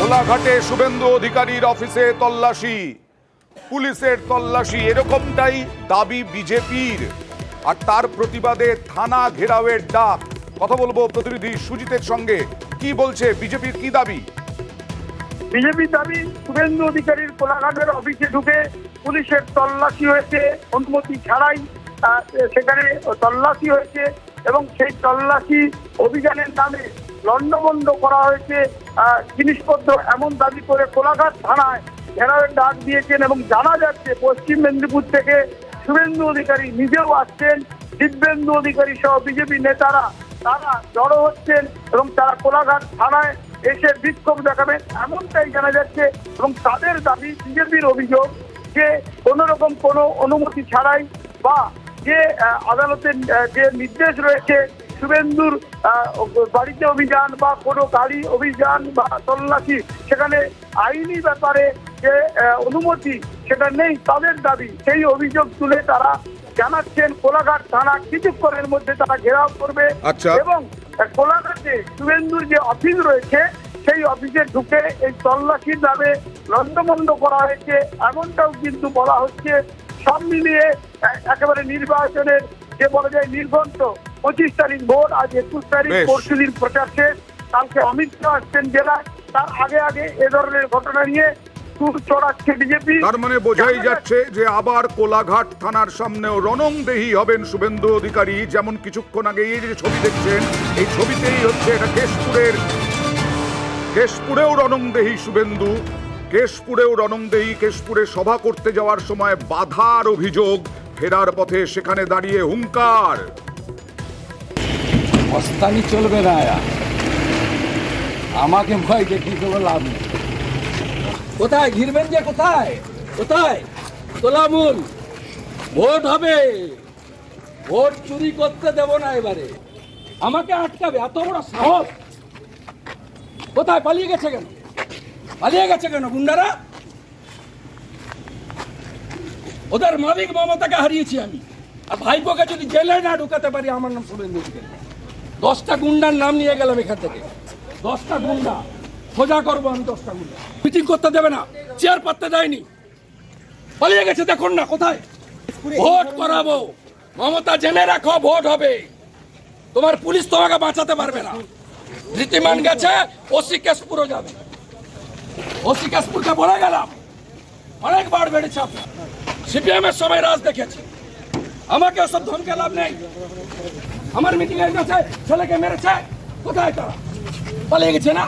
কোলাঘাটে শুভেন্দু অধিকারীর অফিসে তল্লাশি, পুলিশের তল্লাশি, এরকমটাই দাবি বিজেপির। আর তার প্রতিবাদে থানা ঘেরাওয়ের ডাক। কথা বলবো প্রতিনিধি সুজিতের সঙ্গে। কি বলছে বিজেপির, কি দাবি? বিজেপির দাবি, শুভেন্দু অধিকারীর কোলাঘাটের অফিসে ঢুকে পুলিশের তল্লাশি হয়েছে অনুমতি ছাড়াই। সেখানে তল্লাশি হয়েছে এবং সেই তল্লাশি অভিযানের নামে লন্ডভন্ড করা হয়েছে জিনিসপত্র, এমন দাবি করে কোলাঘাট থানায় ঘেরাওয়ের ডাক দিয়েছেন। এবং জানা যাচ্ছে পশ্চিম মেদিনীপুর থেকে শুভেন্দু অধিকারী নিজেও আসছেন, দিব্যেন্দু অধিকারী সহ বিজেপি নেতারা তারা জড়ো হচ্ছেন এবং তারা কোলাঘাট থানায় এসে বিক্ষোভ দেখাবেন, এমনটাই জানা যাচ্ছে। এবং তাদের দাবি, বিজেপির অভিযোগ যে কোনো রকম কোনো অনুমতি ছাড়াই বা যে আদালতের যে নির্দেশ রয়েছে শুভেন্দুর বাড়িতে অভিযান বা কোনো গাড়ি অভিযান বা তল্লাশি, সেখানে আইনি ব্যাপারে যে অনুমতি সেটা নেই। তাদের দাবি, সেই অভিযোগ তুলে তারা জানাচ্ছেন কোলাঘাট থানা কিছুক্ষণের মধ্যে তারা ঘেরাও করবে। এবং কোলাঘাটে শুভেন্দুর যে অফিস রয়েছে সেই অফিসে ঢুকে এই তল্লাশির নামে লন্ডভন্ড করা হয়েছে, এমনটাও কিন্তু বলা হচ্ছে। সব মিলিয়ে একেবারে নির্বাচনের যে বলা যায় নির্ঘণ্ট, 25 তারিখ ভোট, আজ 21 তারিখ, পরশুদিন প্রচার শেষ, কালকে অমিত শাহ আসছেন জেলায়। তার আগে আগে এ ধরনের ঘটনা নিয়ে সুর চড়াচ্ছে বিজেপি। তার মানে বোঝাই যাচ্ছে যে আবার কোলাঘাট থানার সামনেও রণংদেহী হবেন শুভেন্দু অধিকারী। যেমন কিছুক্ষণ আগে এই যে ছবি দেখছেন, এই ছবিতেই হচ্ছে এটা কেশপুরেও রণংদেহী শুভেন্দু, কেশপুরেও রণংদেহী। কেশপুরে সভা করতে যাওয়ার সময় বাধার অভিযোগ, ফেরার পথে সেখানে দাঁড়িয়ে হুঙ্কার। মস্তানি চলবে না, আমাকে ভয় দেখিয়ে দেবো লাভ নেই। কোথায় ঘিরবেন যে, কোথায় কোথায় তোলামূল ভোট হবে, ভোট চুরি করতে দেব না এবারে। আমাকে আটকাবে এত বড় সাহস? কোথায় পালিয়ে গেছে কেন? পালিয়ে গেছে কেন গুন্ডারা? ওদের মালিক মমতাকে হারিয়েছি আমি, আর ভাইপোকে যদি জেলে না ঢুকাতে পারি, আমার নাম শুভেন্দু অধিকারী। 10টা গুন্ডার নাম নিয়ে গেলাম এখান থেকে, 10টা গুন্ডা সোজা করবো আমি। 10টা গুন্ডা মিটিং করতে দেবে না, চেয়ার পাততে দেয়নি, পালিয়ে গেছে। দেখুন না কোথায়। ভোট করাবো, মমতা জেনে রাখো, ভোট হবে। তোমার পুলিশ তোমাকে বাঁচাতে পারবে না। ধৃতিমান গেছে, ওসি কেশপুরও যাবে। ওসি কেশপুরকে বলে গেলাম, অনেকবার বেড়েছে আপনার। সিপিএম এর সময় রাজ দেখেছি, আমাকে ওসব ধমকে লাভ নেই। আমার মিটিং এর কাছে ছেলেকে মেরেছে, কোথায় তারা? পালিয়ে গেছে না?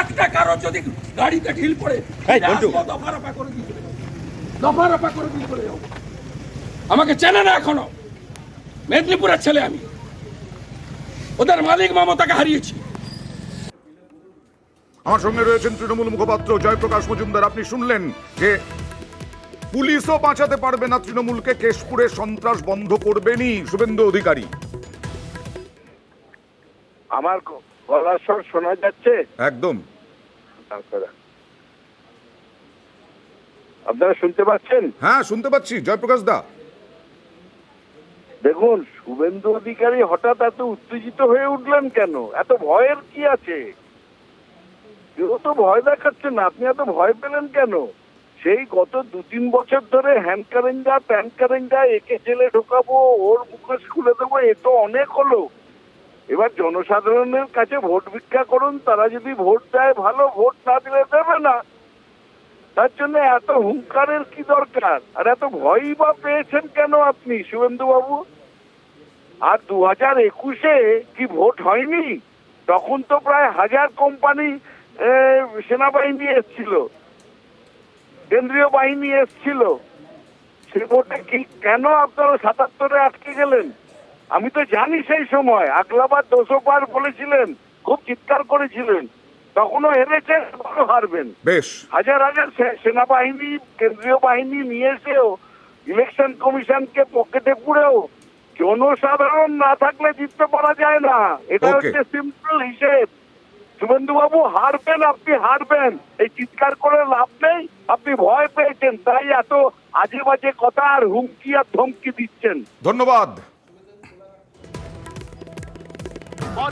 একটা কারো যদি গাড়িতে ঢিল পড়ে দফা রফা করে দিয়ে চলে যাও। আমাকে চেনে না এখনো, মেদিনীপুরের ছেলে আমি। ওদের মালিক মমতাকে হারিয়েছি। আমার সঙ্গে রয়েছেন তৃণমূল মুখপাত্র জয়প্রকাশ মজুমদার। আপনি শুনলেন যে পুলিশও বাঁচাতে পারবে না তৃণমূলকে, কেশপুরে সন্ত্রাস বন্ধ করবেনই শুভেন্দু অধিকারী। আমার গলার স্বর শোনা যাচ্ছে? একদম। আপনারা শুনতে পাচ্ছেন? হ্যাঁ, শুনতে পাচ্ছি জয়প্রকাশ দা। দেখুন, শুভেন্দু অধিকারী হঠাৎ এত উত্তেজিত হয়ে উঠলেন কেন? এত ভয়ের কি আছে? কেউ তো ভয় দেখাচ্ছে না, আপনি এত ভয় পেলেন কেন? সেই গত 2-3 বছর ধরে হ্যান্ডকারেঞ্জা প্যানকারেঞ্জা, একে জেলে ঢোকাবো, ওর মুখোশ খুলে দেবো, এ তো অনেক হলো। এবার জনসাধারণের কাছে ভোট ভিক্ষা করুন, তারা যদি ভোট দেয় ভালো, ভোট না দিলে দেবে না। তার জন্য এত হুঙ্কারের কি দরকার? আর এত ভয়ই বা পেয়েছেন কেন আপনি শুভেন্দু বাবু? আর 2021-এ কি ভোট হয়নি? তখন তো প্রায় 1000 কোম্পানি সেনাবাহিনী এসছিল, কেন্দ্রীয় বাহিনী এসছিল। সে ভোটে কি কেন আপনারা 77-এ আটকে গেলেন? আমি তো জানি সেই সময় আকলাবাদ 200 বার বলেছিলেন, খুব চিৎকার করেছিলেন, তখনও হেরেছেন, এখনো হারবেন। বেশ, হাজার হাজার সেনাবাহিনী কেন্দ্রীয় বাহিনী নিয়ে এসেও, ইলেকশন কমিশনকে পকেটে পুরেও জনসাধারণ না থাকলে জিততে পারা যায় না। এটা হচ্ছে সিম্পল হিসেব। শুভেন্দু বাবু হারবেন, আপনি হারবেন, এই চিৎকার করে লাভ নেই। আপনি ভয় পেয়েছেন, তাই এত আজে বাজে কথা আর হুমকি আর ধমকি দিচ্ছেন। ধন্যবাদ।